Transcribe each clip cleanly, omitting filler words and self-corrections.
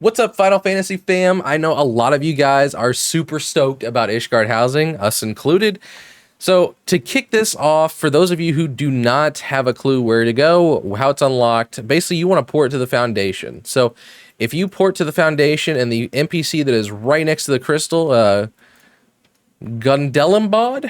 What's up, Final Fantasy fam? I know a lot of you guys are super stoked about Ishgard housing, us included. So to kick this off, for those of you who do not have a clue where to go, how it's unlocked, basically you want to port to the Foundation. So if you port to the Foundation and the NPC that is right next to the crystal, Gundelambod,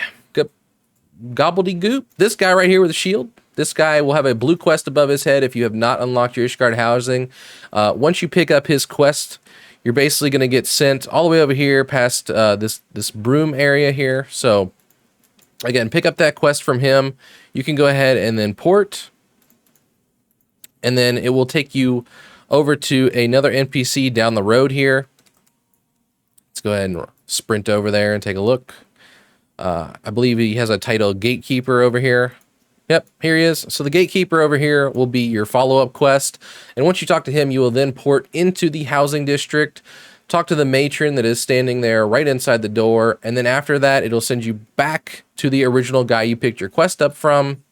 Gobbledygook, this guy right here with the shield, this guy will have a blue quest above his head if you have not unlocked your Ishgard housing. Once you pick up his quest, you're basically going to get sent all the way over here past this broom area here. So again, pick up that quest from him. You can go ahead and then port, and then it will take you over to another NPC down the road here. Let's go ahead and sprint over there and take a look. I believe he has a title Gatekeeper over here. Yep, here he is. So the Gatekeeper over here will be your follow-up quest. And once you talk to him, you will then port into the housing district, talk to the matron that is standing there right inside the door. And then after that, it'll send you back to the original guy you picked your quest up from.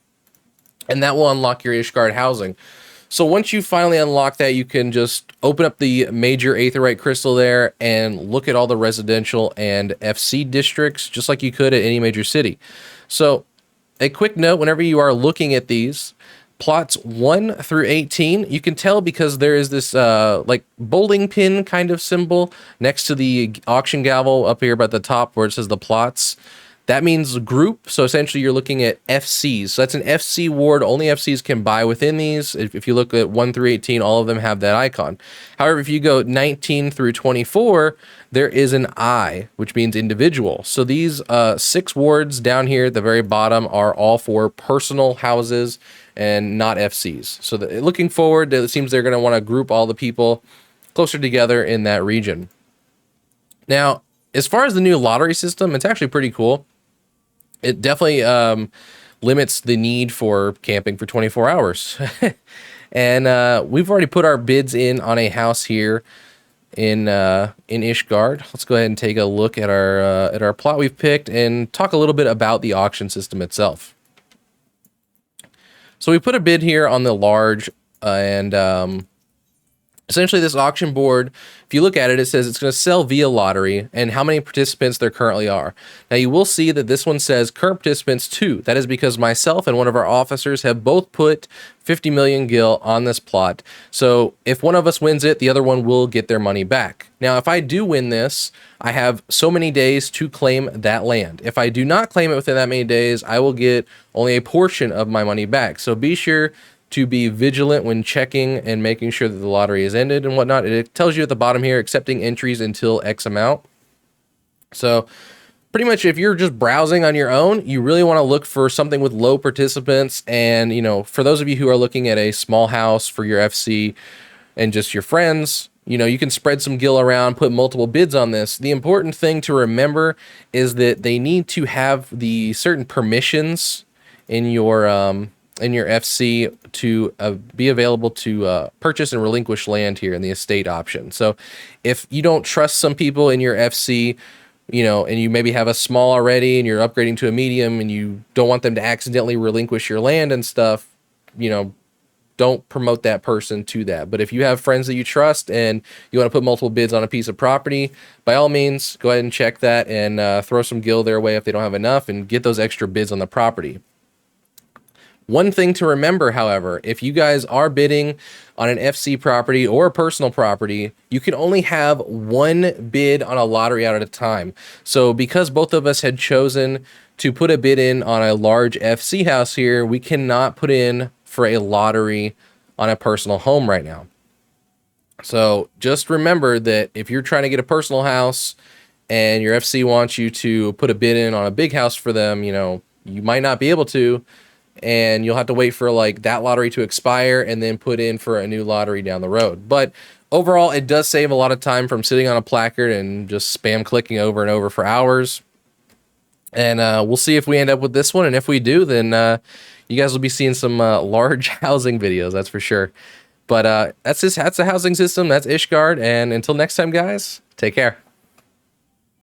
And that will unlock your Ishgard housing. So once you finally unlock that, you can just open up the major aetheryte crystal there and look at all the residential and FC districts, just like you could at any major city. So a quick note, whenever you are looking at these, plots 1 through 18, you can tell because there is this like bowling pin kind of symbol next to the auction gavel up here at the top where it says the plots. That means group, so essentially you're looking at FCs. So that's an FC ward, only FCs can buy within these. If you look at 1 through 18, all of them have that icon. However, if you go 19 through 24, there is an I, which means individual. So these 6 wards down here at the very bottom are all for personal houses and not FCs. So looking forward, it seems they're gonna wanna group all the people closer together in that region. Now, as far as the new lottery system, it's actually pretty cool. It definitely limits the need for camping for 24 hours. And we've already put our bids in on a house here in Ishgard. Let's go ahead and take a look at our plot we've picked and talk a little bit about the auction system itself. So we put a bid here on the large and essentially this auction board, if you look at it, it says it's going to sell via lottery and how many participants there currently are. Now you will see that this one says current participants 2. That is because myself and one of our officers have both put 50 million gil on this plot. So if one of us wins it, the other one will get their money back. Now if I do win this, I have so many days to claim that land. If I do not claim it within that many days, I will get only a portion of my money back. So be sure to be vigilant when checking and making sure that the lottery is ended and whatnot. It tells you at the bottom here, accepting entries until X amount. So pretty much if you're just browsing on your own, you really want to look for something with low participants. And, you know, for those of you who are looking at a small house for your FC and just your friends, you know, you can spread some gil around, put multiple bids on this. The important thing to remember is that they need to have the certain permissions in your FC to be available to purchase and relinquish land here in the estate option. So if you don't trust some people in your FC, you know, and you maybe have a small already and you're upgrading to a medium and you don't want them to accidentally relinquish your land and stuff, you know, don't promote that person to that. But if you have friends that you trust and you want to put multiple bids on a piece of property, by all means, go ahead and check that and throw some gil their way if they don't have enough and get those extra bids on the property. One thing to remember, however, if you guys are bidding on an FC property or a personal property, you can only have one bid on a lottery out at a time. So because both of us had chosen to put a bid in on a large FC house here, we cannot put in for a lottery on a personal home right now. So just remember that if you're trying to get a personal house and your FC wants you to put a bid in on a big house for them, you know, you might not be able to, and you'll have to wait for like that lottery to expire and then put in for a new lottery down the road. But overall, it does save a lot of time from sitting on a placard and just spam clicking over and over for hours. And we'll see if we end up with this one. And if we do, then you guys will be seeing some large housing videos, that's for sure. But that's the housing system. That's Ishgard. And until next time, guys, take care.